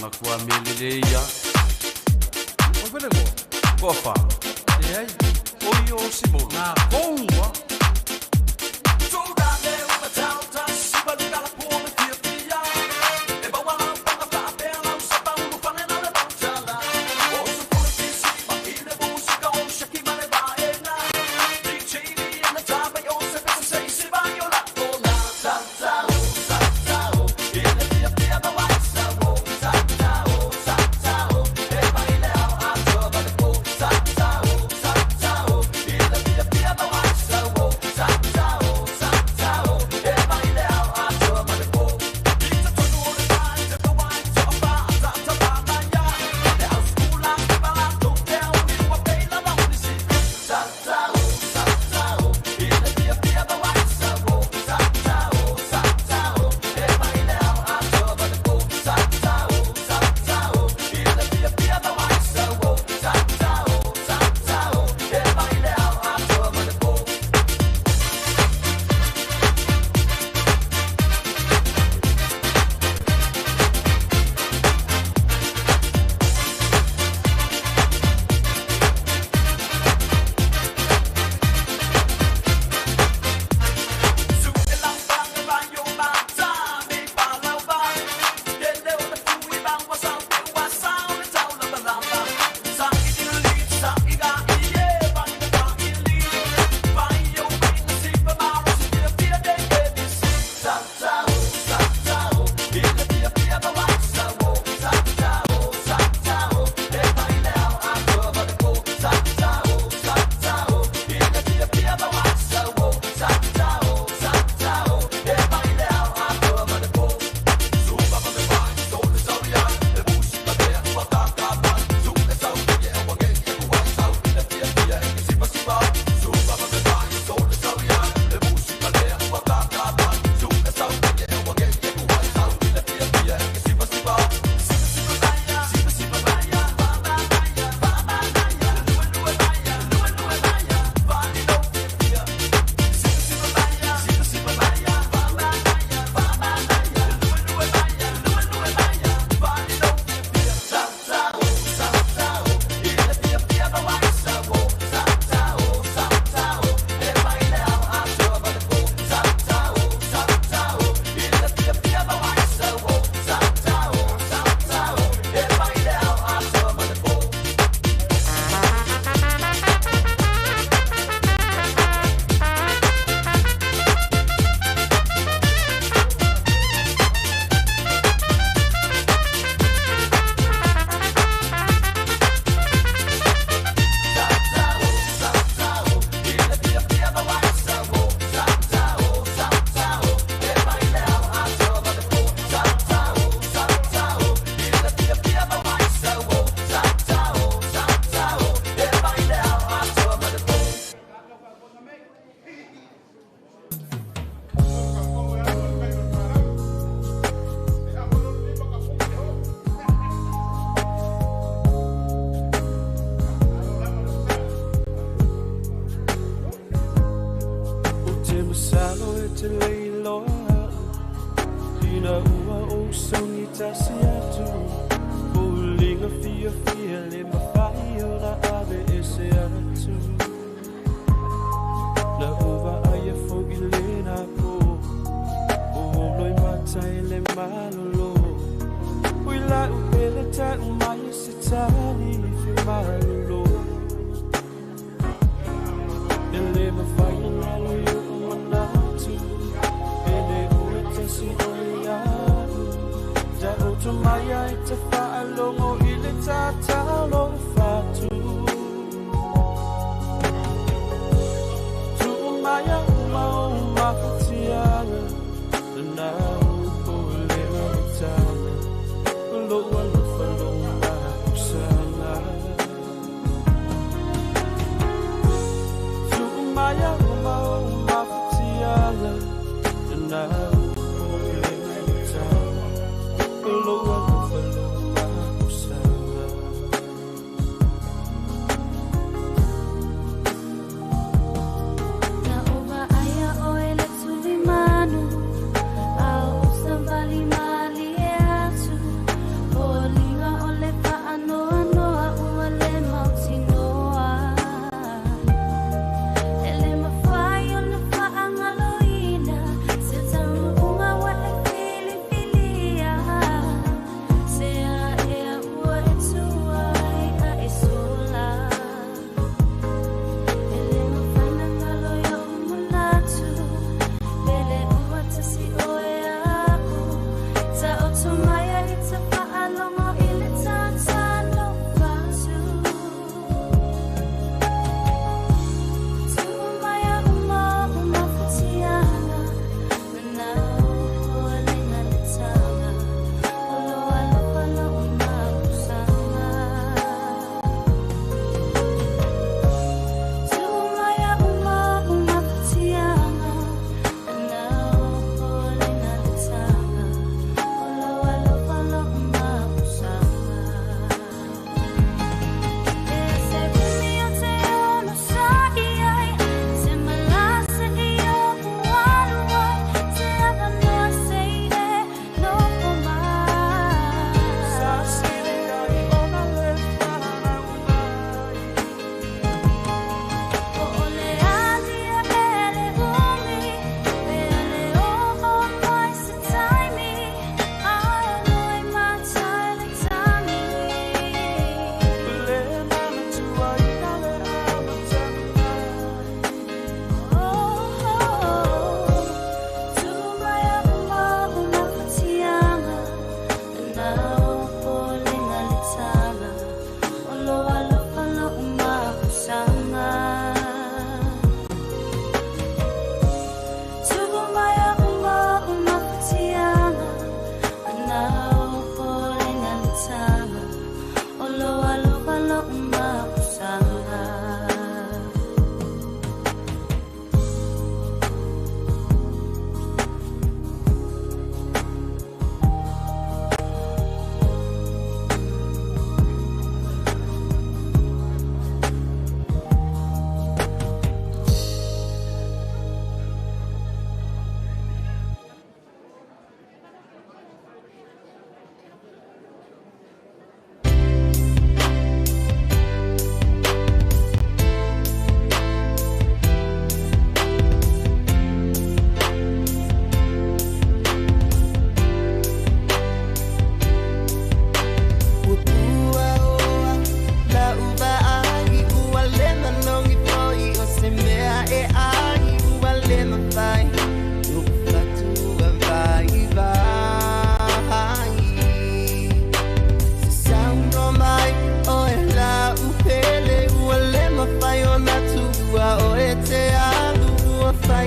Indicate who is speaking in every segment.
Speaker 1: Makuwa meleia. Kofa. Oyo Simon. Bomba.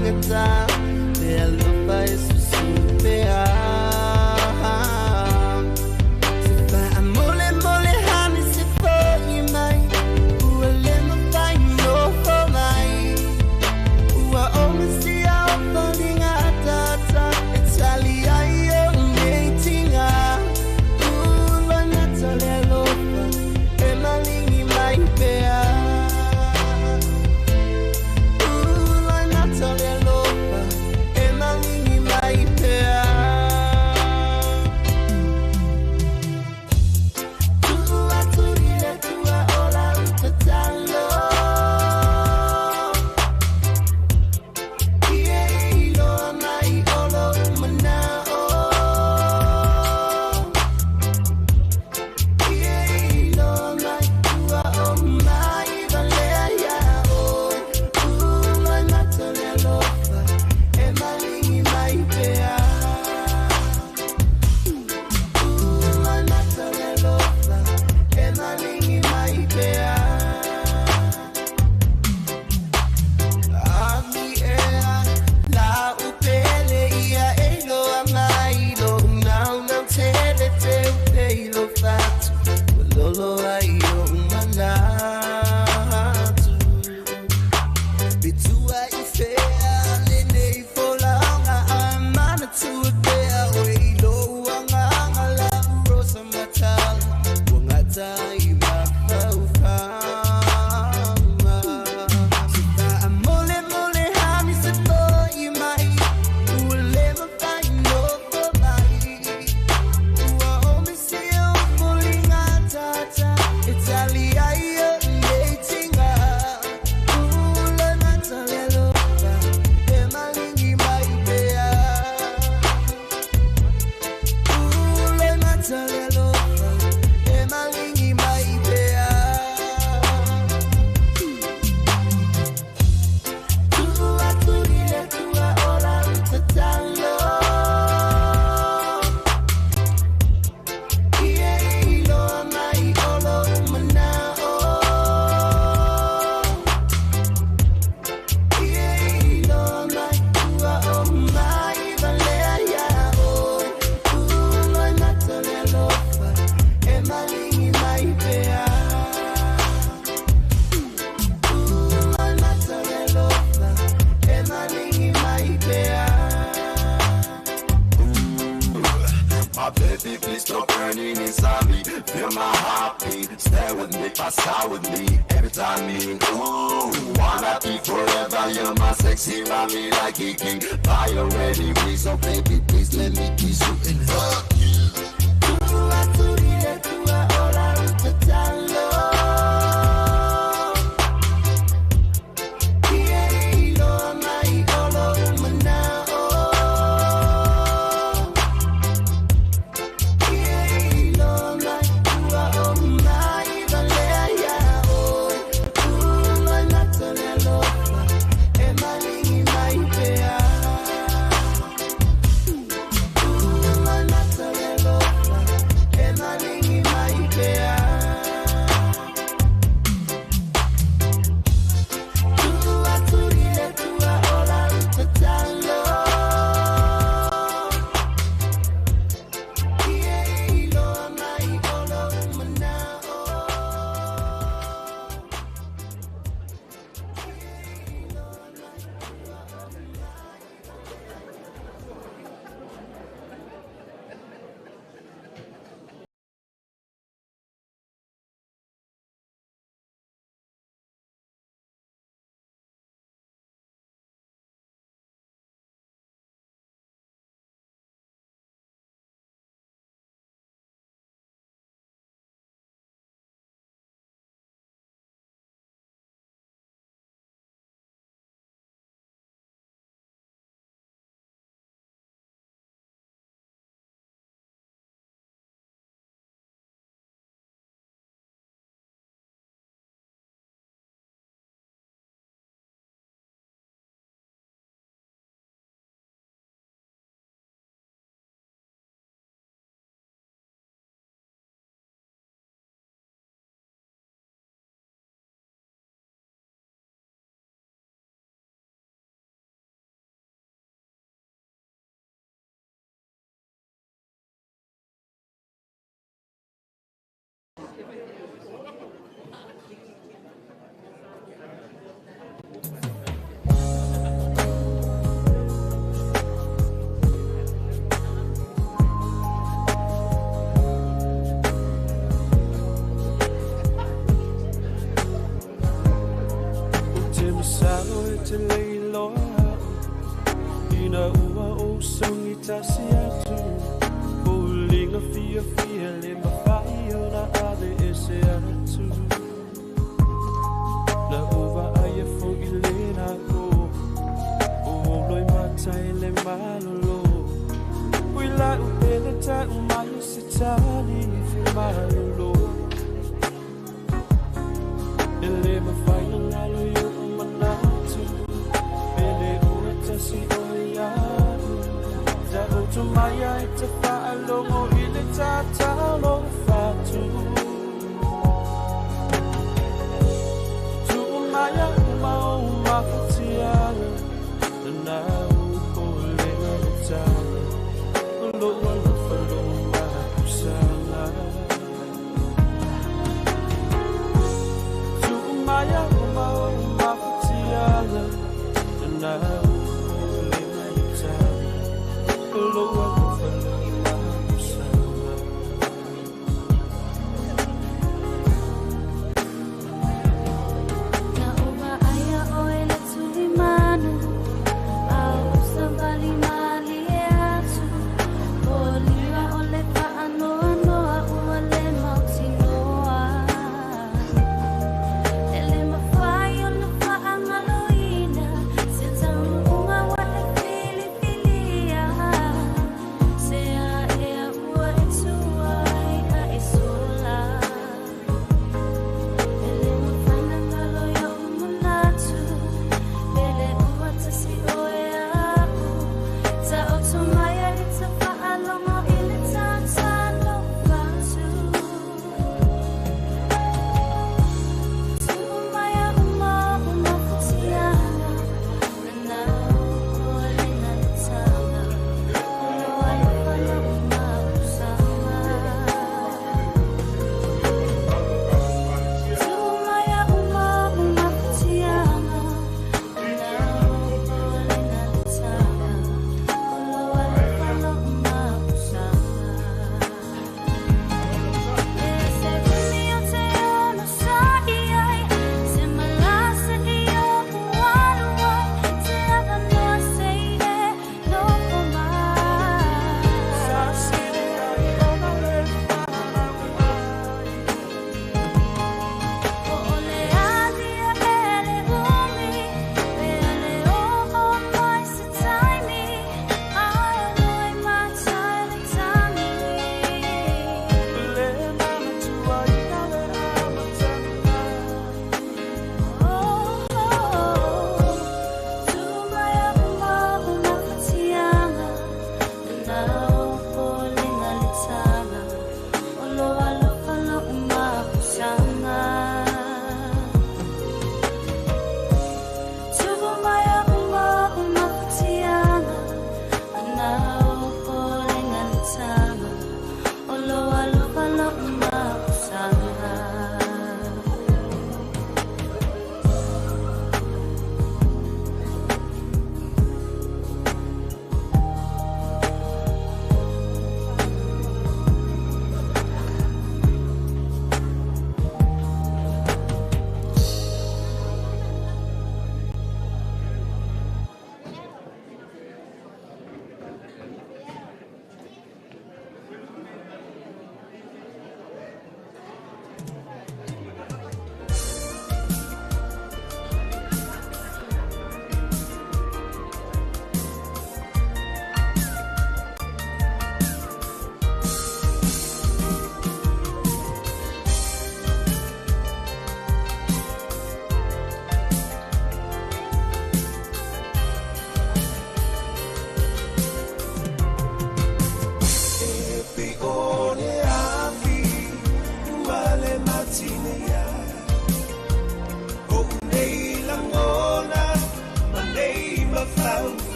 Speaker 2: ngata le lo fa su pe a mole mole hani se fo you mai u le mo fai no for mai u a o me si a falling ata ta Italia io meetinga u lo ngata le lo fa e malingi mai pe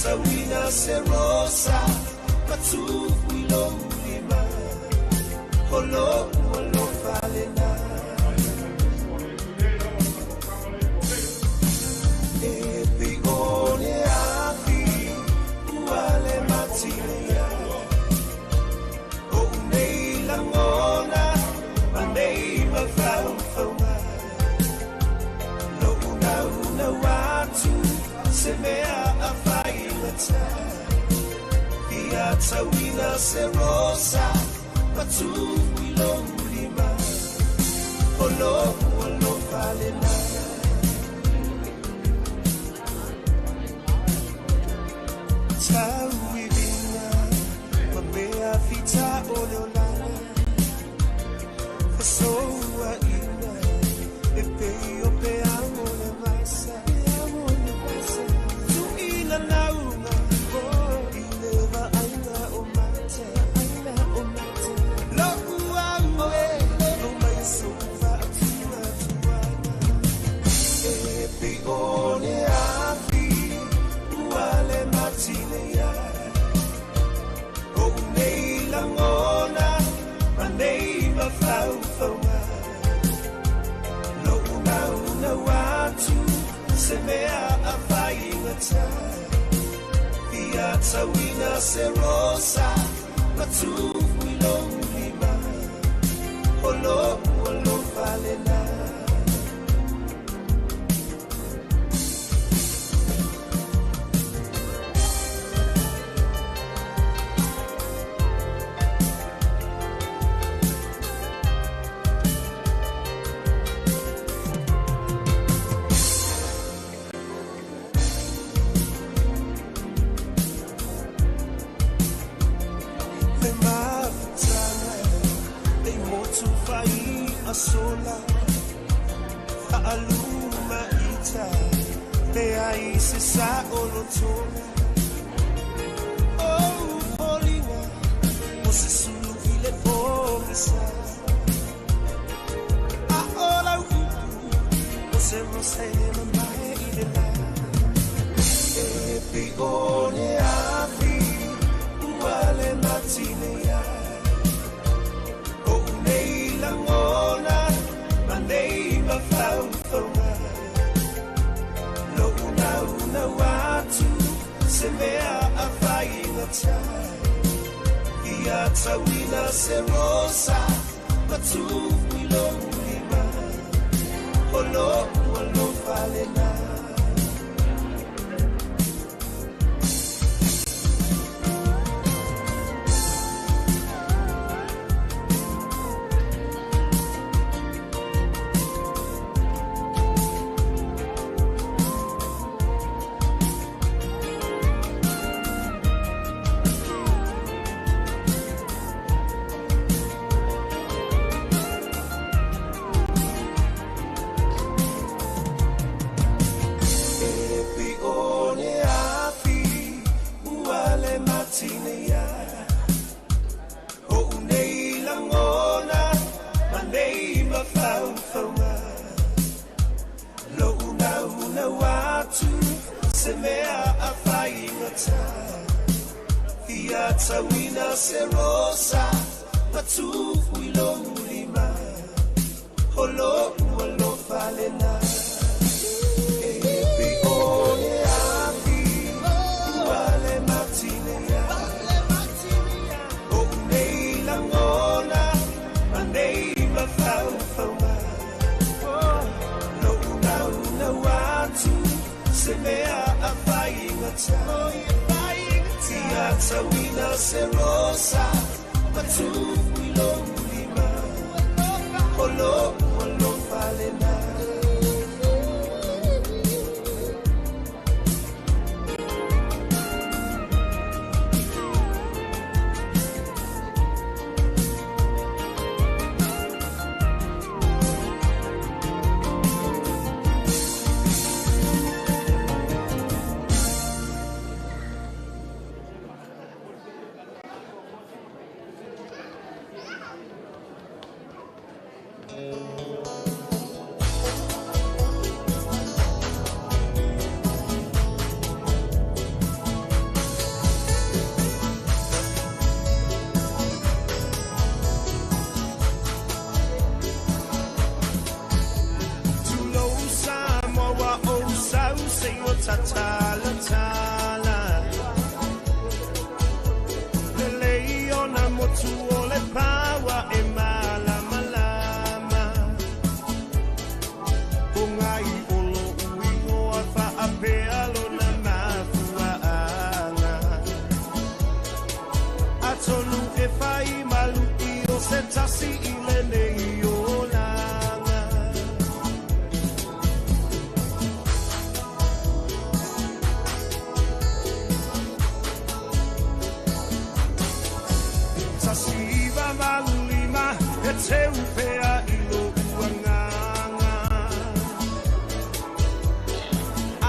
Speaker 3: Sawina serosa patufu ilolima holo walo falena epi one afi wale matia o nei langona Tawina serosa Matu ilo ulima Olo olo falena Tawina Mamea fita ololana Fasoa ina Epeo pe amone masa Tu ina nauma Ileva aina omate Loku amwe Loma yasuva atua tuana Epi one afi Uale matine ya O nei langona Manei mafau faunga Lo una watu Semea afai ngata Ia tawina serosa Matu ilo ulima Olo falena Sola aluma ita te ai se sa olotola oh polina você sulu ile pomisa a ola você mai ile la e one afi uale matine ya oh nei langona Mandei mafau faunga Lo una watu Semea afai ngata Ia tawina serosa Matu ilo ulima Olo falena Tawina serosa Matu ilo ulima Olo falena Epi one afi Uale matine ya O nei langona Manei mafau fauma Lo una watu Semea afai ngata Ia tawina serosa Matu ilo ulima Olo falena se tasi ile nei olanga. Tasi iwa malulima e te upea ilo uanganga.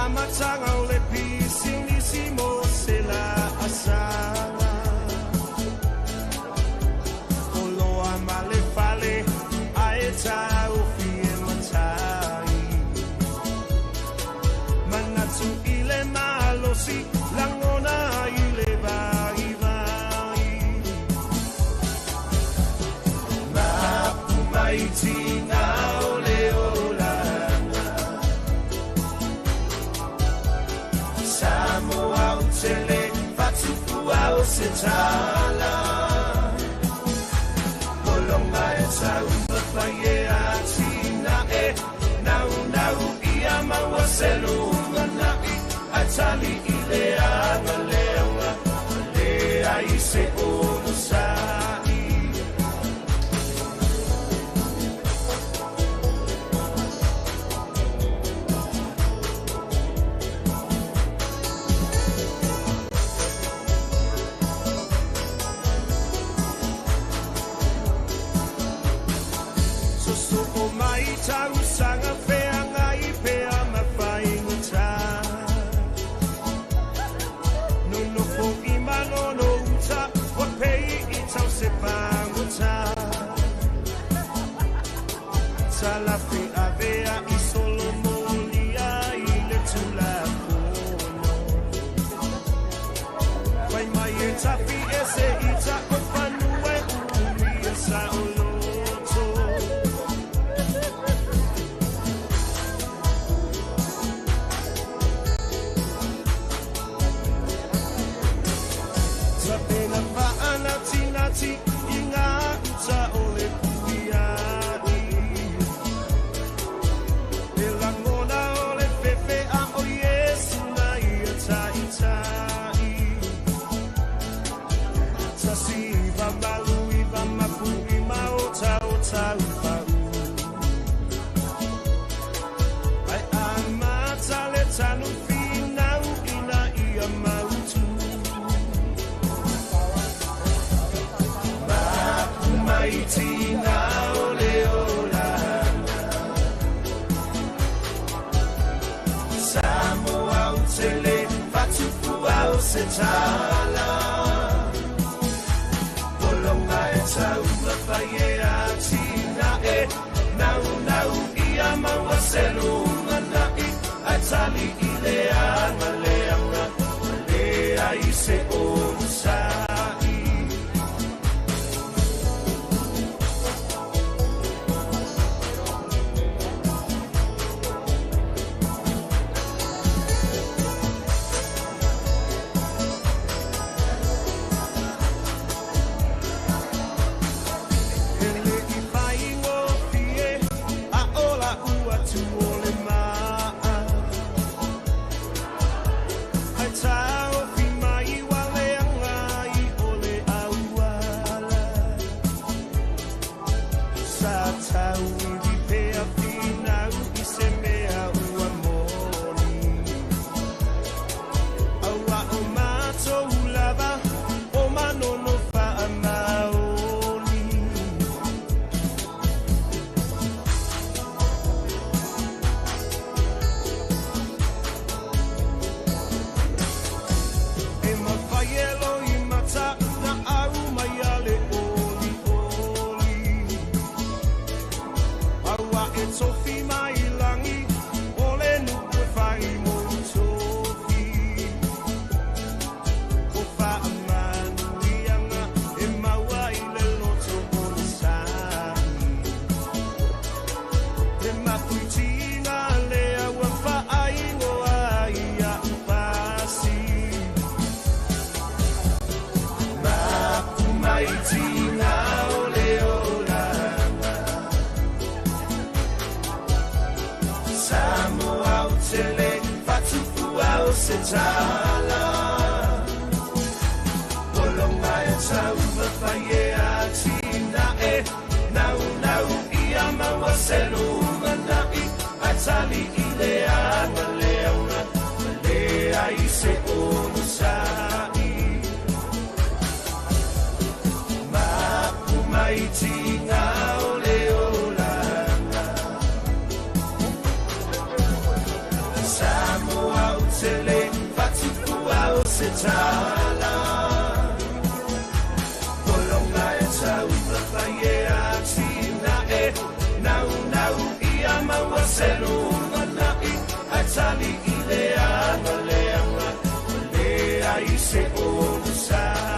Speaker 3: Amatanga ole pisingisimo se la asanga. Tau fie matai Manatu ile malosi Langona ile vai vai Mapu maiti na ole olanga Samoa utele Fatufu au setala Kolonga e tau Faye atina e nau nau ia maua selunga nai atali ile anga leunga le ai se ono sai Tau sanga fea ngai pea mawhai nguta Nono po ima nono uta Wa pei I tau se panguta Salafi avea I solo molia I le tula kono Wai mai e tafi e se ita o panue umi e sa olo Inga uta ole kuiai E langona ole fefe a o Yesu na ia tai tai Tasi iwa malu iwa mapu ima o tau tau pau Ai amata le tanu finau ina ia mautu Maitina ole olanga Samoa utele Fatufu au setala Kolonga e tau Faye atina e nau nau ia maua selunga nai atali ile anga leanga le ai se ono sai Setala Polonga e tau mawhaie a tina e nau nau ia maua selu manai atali i le ana leauna le ai se onu sai ma umai tinga o le olanga Samoa utele fatifua o se tala kolonga e tauta paie atina e nau nau ia maua selu manai atali i le ana leanga le ai se onu sai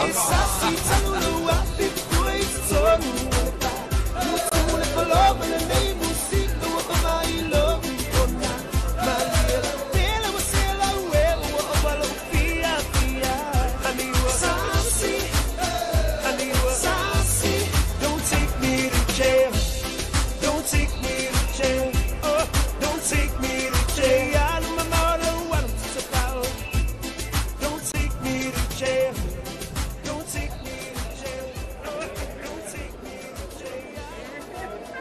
Speaker 2: Esa si tanu wa big boy so